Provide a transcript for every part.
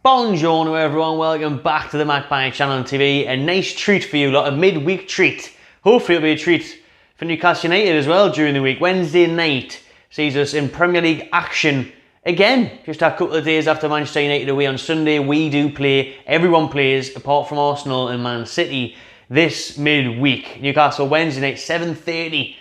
Buongiorno everyone, welcome back to the Magpie channel on TV. A nice treat for you lot, a midweek treat. Hopefully it'll be a treat for Newcastle United as well during the week. Wednesday night sees us in Premier League action again. Just a couple of days after Manchester United away on Sunday, we do play, everyone plays apart from Arsenal and Man City this midweek. Newcastle Wednesday night, 7:30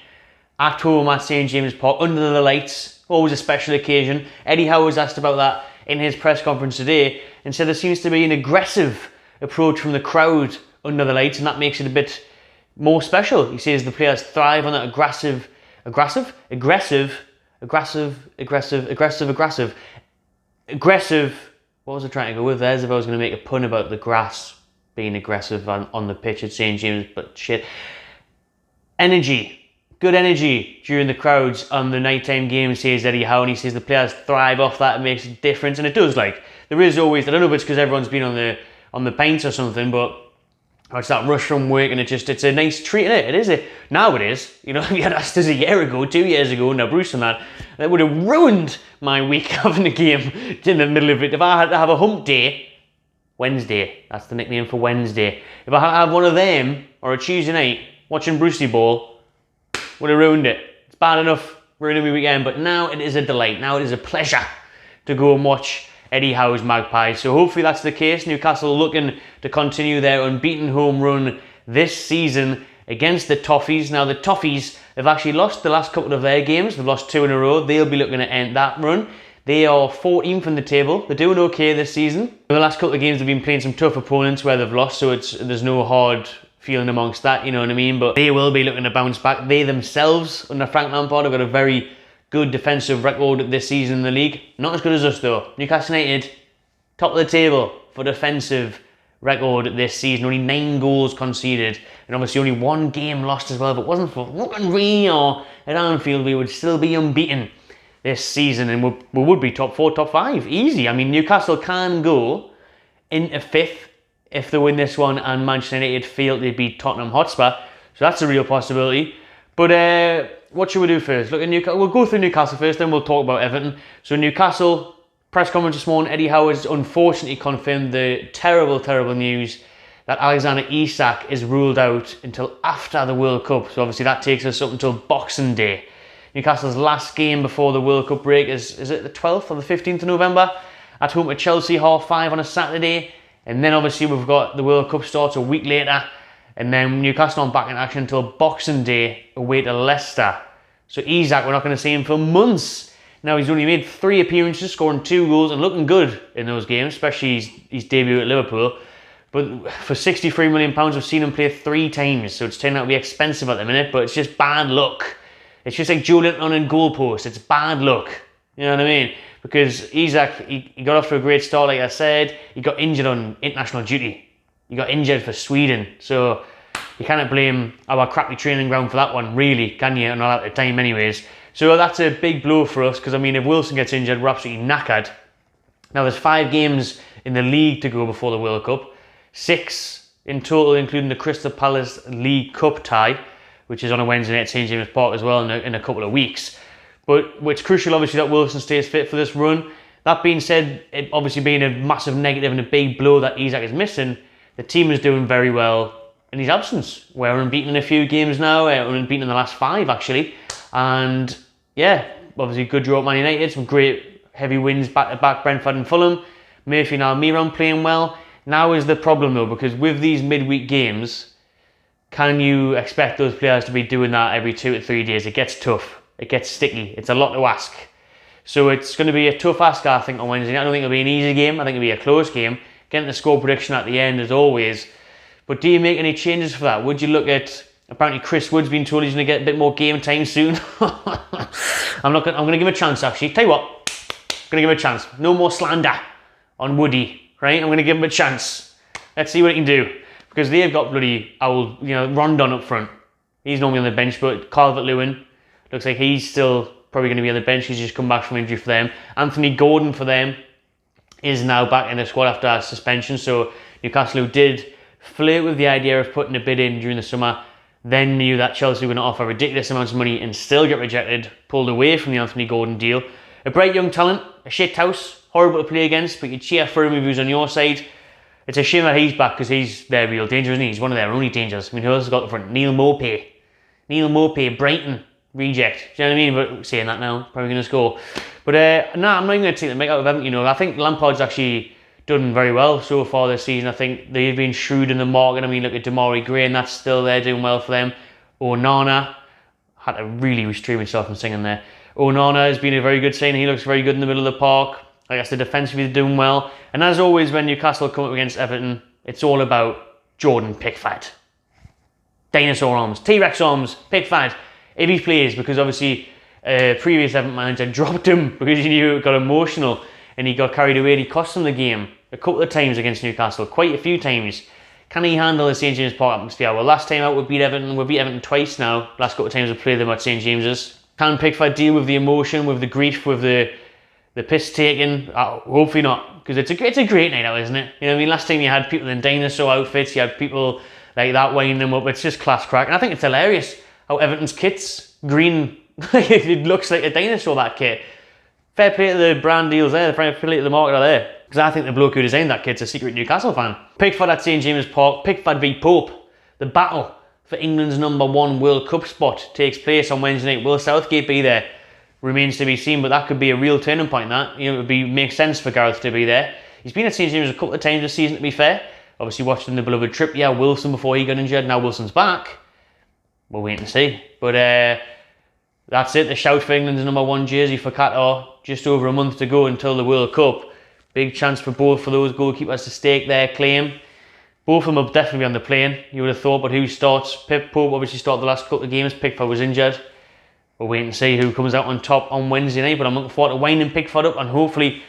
at home at St James Park, under the lights. Always a special occasion. Eddie Howe was asked about that in his press conference today and said there seems to be an aggressive approach from the crowd under the lights, and that makes it a bit more special. He says the players thrive on that aggressive, what was I trying to go with there? As if I was going to make a pun about the grass being aggressive on the pitch at St James, but shit. Good energy during the crowds on the nighttime games, says Eddie Howe, and he says the players thrive off that. It makes a difference, and it does. Like, there is always, I don't know if it's because everyone's been on the pints or something, but it's that rush from work, and it's a nice treat, isn't it? It is. Now it is. You know, if you had asked us a year ago, 2 years ago, now Bruce and that would have ruined my week having a game in the middle of it. If I had to have a hump day, Wednesday, that's the nickname for Wednesday. If I had to have one of them, or a Tuesday night, watching Brucey Ball, would have ruined it. It's bad enough ruining my weekend, but now it is a delight. Now it is a pleasure to go and watch Eddie Howe's Magpies. So hopefully that's the case. Newcastle looking to continue their unbeaten home run this season against the Toffees. Now the Toffees have actually lost the last couple of their games. They've lost 2 in a row. They'll be looking to end that run. They are 14th in the table. They're doing okay this season. The last couple of games they've been playing some tough opponents where they've lost, so there's no hard feeling amongst that, you know what I mean? But they will be looking to bounce back. They themselves, under Frank Lampard, have got a very good defensive record this season in the league. Not as good as us though. Newcastle United, top of the table for defensive record this season. Only 9 goals conceded, and obviously only 1 game lost as well. If it wasn't for fucking Rio at Anfield, we would still be unbeaten this season, and we would be top 4, top 5, easy. I mean, Newcastle can go into 5th if they win this one and Manchester United fail to beat Tottenham Hotspur. So that's a real possibility. But what should we do first? Look at Newcastle. We'll go through Newcastle first, then we'll talk about Everton. So Newcastle, press conference this morning, Eddie Howe has unfortunately confirmed the terrible, terrible news that Alexander Isak is ruled out until after the World Cup. So obviously that takes us up until Boxing Day. Newcastle's last game before the World Cup break is it the 12th or the 15th of November? At home to Chelsea, 5:30 on a Saturday. And then obviously we've got the World Cup starts a week later, and then Newcastle aren't back in action until Boxing Day away to Leicester. So Isak, we're not going to see him for months. Now he's only made 3 appearances, scoring 2 goals and looking good in those games, especially his debut at Liverpool. But for £63 million, we've seen him play 3 times, so it's turned out to be expensive at the minute, but it's just bad luck. It's just like Joe Linton on goalpost. It's bad luck. You know what I mean? Because Isak, he got off to a great start, like I said. He got injured on international duty. He got injured for Sweden. So you cannot blame our crappy training ground for that one, really, can you? Not at the time anyways. So that's a big blow for us, because I mean, if Wilson gets injured, we're absolutely knackered. Now there's 5 games in the league to go before the World Cup. 6 in total, including the Crystal Palace League Cup tie, which is on a Wednesday night at St James Park as well in a couple of weeks. But it's crucial, obviously, that Wilson stays fit for this run. That being said, it obviously being a massive negative and a big blow that Isak is missing, the team is doing very well in his absence. We're unbeaten in a few games now. We're unbeaten in the last 5, actually. And, yeah, obviously good draw at Man United. Some great heavy wins back-to-back, Brentford and Fulham. Murphy and Almiron playing well. Now is the problem, though, because with these midweek games, can you expect those players to be doing that every 2 to 3 days? It gets tough. It gets sticky. It's a lot to ask. So it's going to be a tough ask, I think, on Wednesday night. I don't think it'll be an easy game. I think it'll be a close game. Getting the score prediction at the end, as always. But do you make any changes for that? Would you look at... Apparently Chris Wood's been told he's going to get a bit more game time soon. I'm going to give him a chance, actually. Tell you what. I'm going to give him a chance. No more slander on Woody, right? I'm going to give him a chance. Let's see what he can do. Because they've got bloody Rondon up front. He's normally on the bench, but Calvert-Lewin looks like he's still probably going to be on the bench. He's just come back from injury for them. Anthony Gordon for them is now back in the squad after a suspension. So Newcastle, who did flirt with the idea of putting a bid in during the summer, then knew that Chelsea were going to offer ridiculous amounts of money and still get rejected, pulled away from the Anthony Gordon deal. A bright young talent, a shit house, horrible to play against, but you cheer for him if he was on your side. It's a shame that he's back because he's their real danger, isn't he? He's one of their only dangers. I mean, who else has got the front? Neil Maupay, Brighton reject. Do you know what I mean? But saying that now, probably going to score. But no, I'm not even going to take the mick out of Everton. You know, I think Lampard's actually done very well so far this season. I think they've been shrewd in the market. I mean, look at Damari Gray, and that's still there doing well for them. Onana, had to really restrain myself from singing there. Onana has been a very good signing. He looks very good in the middle of the park. I guess the defensively they're doing well. And as always, when Newcastle come up against Everton, it's all about Jordan Pickford. Dinosaur arms, T-Rex arms, Pickford. If he plays, because obviously previous Everton manager dropped him because he knew it got emotional and he got carried away and he cost him the game a couple of times against Newcastle, quite a few times. Can he handle the St James Park atmosphere? Well, last time out we beat Everton twice now. Last couple of times we played them at St James's. Can Pickford deal with the emotion, with the grief, with the piss taking? Hopefully not, because it's a great night out, isn't it? You know what I mean? Last time you had people in dinosaur outfits, you had people like that winding them up. It's just class crack, and I think it's hilarious how Everton's kit's green. It looks like a dinosaur, that kit. Fair play to the brand deals there, fair play to the marketer there, because I think the bloke who designed that kit's a secret Newcastle fan. Pickford at St James Park, Pickford v Pope. The battle for England's #1 World Cup spot takes place on Wednesday night. Will Southgate be there? Remains to be seen, but that could be a real turning point. That, you know, it would make sense for Gareth to be there. He's been at St James a couple of times this season, to be fair. Obviously watching the beloved Trippier, Wilson before he got injured. Now Wilson's back. We'll wait and see. But that's it. The shout for England's #1 jersey for Qatar. Just over a month to go until the World Cup. Big chance for both of those goalkeepers to stake their claim. Both of them will definitely be on the plane, you would have thought, but who starts? Pope obviously started the last couple of games. Pickford was injured. We'll wait and see who comes out on top on Wednesday night, but I'm looking forward to winding Pickford up, and hopefully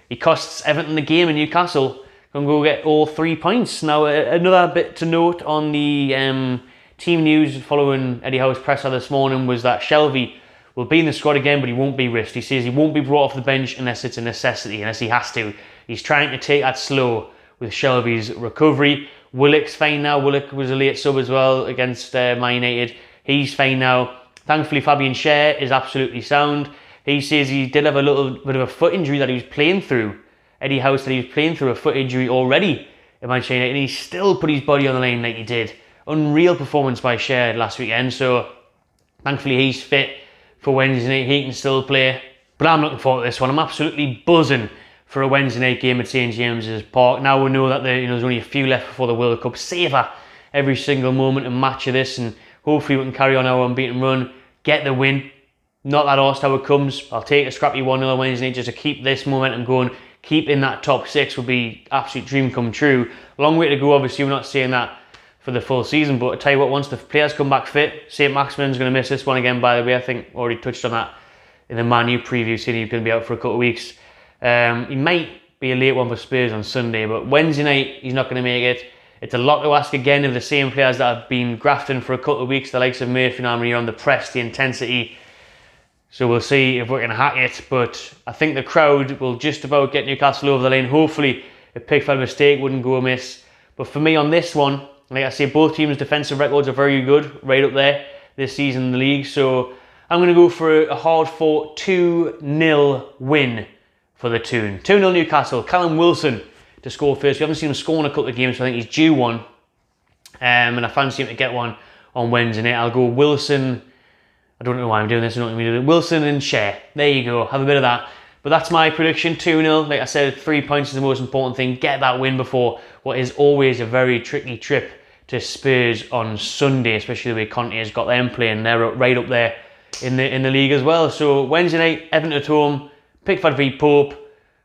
he costs Everton the game in Newcastle. Can go get all 3 points. Now, another bit to note on the team news following Eddie Howe's presser this morning was that Shelvey will be in the squad again, but he won't be risked. He says he won't be brought off the bench unless it's a necessity, unless he has to. He's trying to take that slow with Shelvey's recovery. Willock's fine now. Willock was a late sub as well against Man United. He's fine now. Thankfully, Fabian Schär is absolutely sound. He says he did have a little bit of a foot injury that he was playing through. Eddie Howe said he was playing through a foot injury already at Manchester United, and he still put his body on the line like he did. Unreal performance by Schär last weekend, so thankfully he's fit for Wednesday night. He can still play. But I'm looking forward to this one. I'm absolutely buzzing for a Wednesday night game at St James's Park. Now we know that there's only a few left before the World Cup. Savour every single moment and match of this, and hopefully we can carry on our unbeaten run, get the win. Not that arsed how it comes. I'll take a scrappy 1-0 on Wednesday night just to keep this momentum going. Keep in that top 6 would be absolute dream come true. Long way to go, obviously. We're not saying that for the full season, but I tell you what, once the players come back fit, St Maximin's going to miss this one again, by the way. I think already touched on that in the Man U preview, saying he's going to be out for a couple of weeks. He might be a late one for Spurs on Sunday, but Wednesday night he's not going to make it. It's a lot to ask again of the same players that have been grafting for a couple of weeks, the likes of Murphy and Armory, on the press, the intensity. So we'll see if we're going to hack it, but I think the crowd will just about get Newcastle over the line. Hopefully a Pickford mistake wouldn't go amiss. But for me on this one, like I say, both teams' defensive records are very good, right up there this season in the league. So I'm going to go for a hard-fought 2-0 win for the Toon. 2-0 Newcastle. Callum Wilson to score first. We haven't seen him score in a couple of games, so I think he's due one. And I fancy him to get one on Wednesday night. I'll go Wilson. I don't know why I'm doing this. I don't know what I'm doing. Wilson and Schär. There you go. Have a bit of that. But that's my prediction. 2-0. Like I said, 3 points is the most important thing. Get that win before what is always a very tricky trip to Spurs on Sunday, especially the way Conte has got them playing. They're right up there in the league as well. So Wednesday night, Everton at home, Pickford v Pope,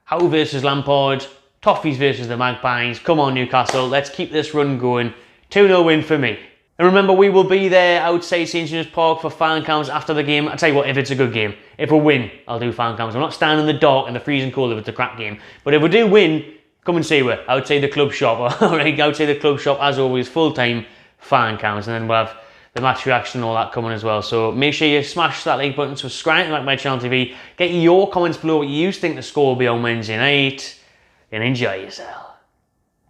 Howe versus Lampard, Toffees versus the Magpies. Come on, Newcastle. Let's keep this run going. 2-0 win for me. And remember, we will be there outside St James's Park for fan cams after the game. I tell you what, if it's a good game, if we win, I'll do fan cams. I'm not standing in the dark and the freezing cold if it's a crap game. But if we do win, come and see we outside the club shop. Alright, outside the club shop, as always, full-time fan cams. And then we'll have the match reaction and all that coming as well. So make sure you smash that like button, subscribe to my channel TV, get your comments below what you think the score will be on Wednesday night, and enjoy yourself.